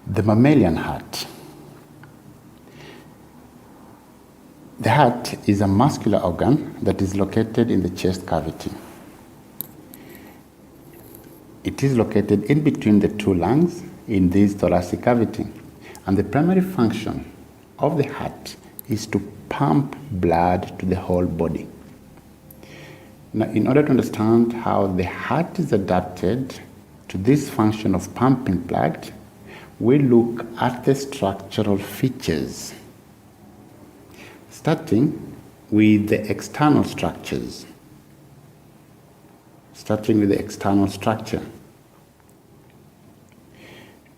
The mammalian heart. The heart is a muscular organ that is located in the chest cavity. It is located in between the two lungs in this thoracic cavity. And the primary function of the heart is to pump blood to the whole body. Now, in order to understand how the heart is adapted to this function of pumping blood, we look at the structural features, starting with the external structures. Starting with the external structure.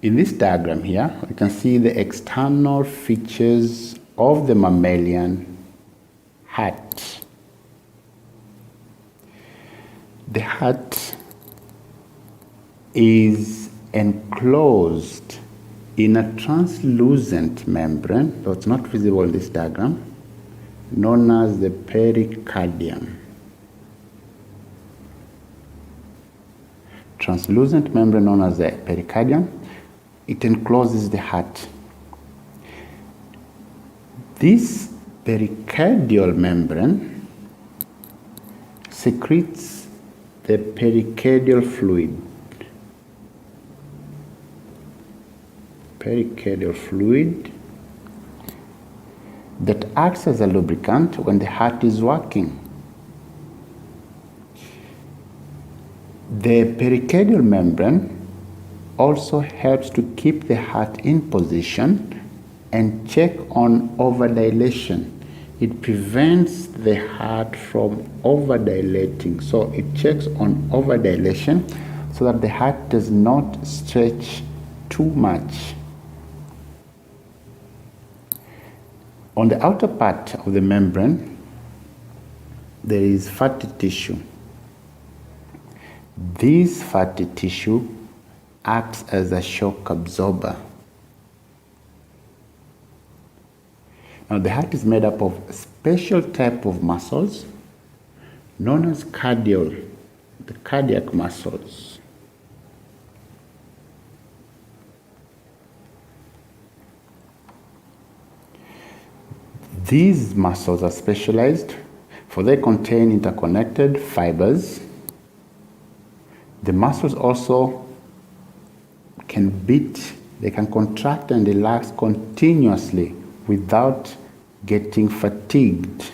In this diagram here, you can see the external features of the mammalian heart. The heart is enclosed in a translucent membrane, though it's not visible in this diagram, known as the pericardium. Translucent membrane known as the pericardium. It encloses the heart. This pericardial membrane secretes the pericardial fluid. Pericardial fluid that acts as a lubricant when the heart is working. The pericardial membrane also helps to keep the heart in position and check on overdilation. It prevents the heart from overdilating. So it checks on overdilation so that the heart does not stretch too much. On the outer part of the membrane, there is fatty tissue. This fatty tissue acts as a shock absorber. Now, the heart is made up of a special type of muscles known as the cardiac muscles. These muscles are specialized, for they contain interconnected fibers. The muscles also can beat, they can contract and relax continuously without getting fatigued.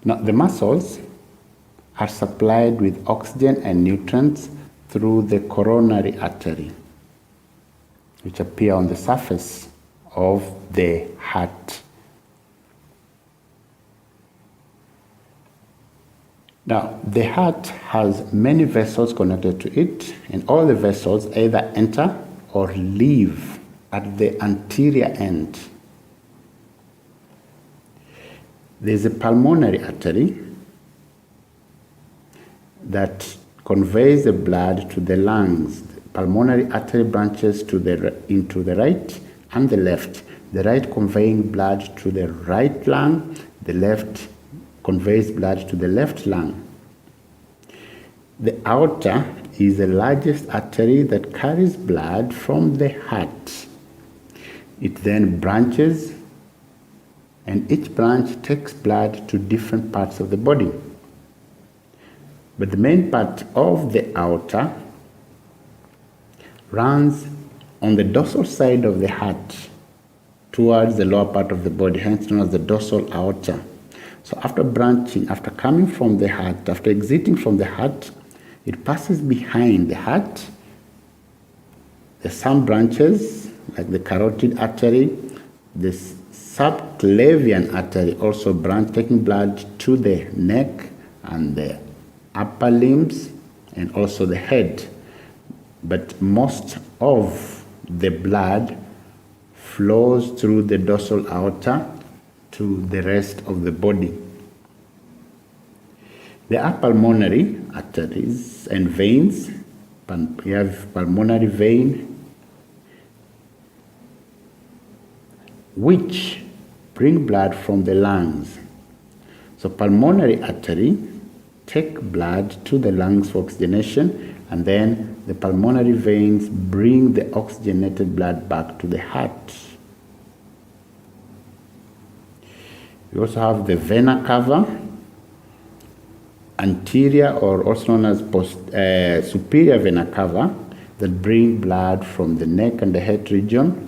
Now, the muscles are supplied with oxygen and nutrients through the coronary artery, which appear on the surface of the heart. Now, the heart has many vessels connected to it, and all the vessels either enter or leave at the anterior end. There's a pulmonary artery that conveys the blood to the lungs. The pulmonary artery branches into the right and the left. The right conveying blood to the right lung, the left conveys blood to the left lung. The aorta is the largest artery that carries blood from the heart. It then branches, and each branch takes blood to different parts of the body. But the main part of the aorta runs on the dorsal side of the heart towards the lower part of the body, hence known as the dorsal aorta. So after branching, after coming from the heart, after exiting from the heart, it passes behind the heart. There's some branches, like the carotid artery, the subclavian artery also branch, taking blood to the neck and the upper limbs and also the head. But most of the blood flows through the dorsal aorta to the rest of the body. There are pulmonary arteries and veins. You have pulmonary vein, which bring blood from the lungs. So pulmonary artery take blood to the lungs for oxygenation, and then the pulmonary veins bring the oxygenated blood back to the heart. We also have the vena cava, anterior or also known as superior vena cava, that bring blood from the neck and the head region,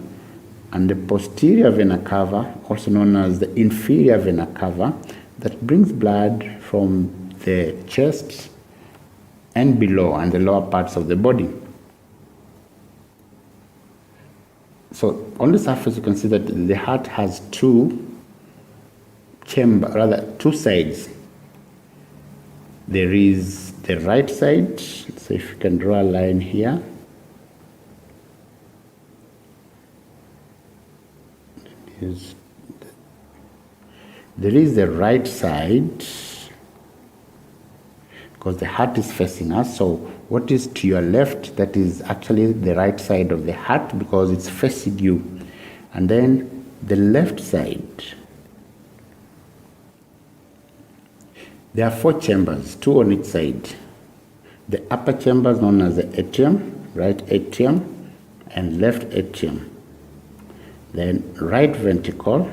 and the posterior vena cava, also known as the inferior vena cava, that brings blood from the chest and below and the lower parts of the body. So on the surface you can see that the heart has two sides. There is the right side, so if you can draw a line here. There is the right side, because the heart is facing us. So what is to your left, that is actually the right side of the heart, because it's facing you. And then the left side, there are 4 chambers, 2 on each side. The upper chamber is known as the atrium, right atrium and left atrium. Then right ventricle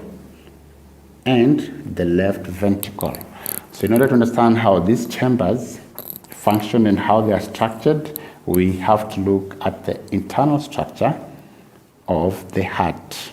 and the left ventricle. So in order to understand how these chambers function and how they are structured, we have to look at the internal structure of the heart.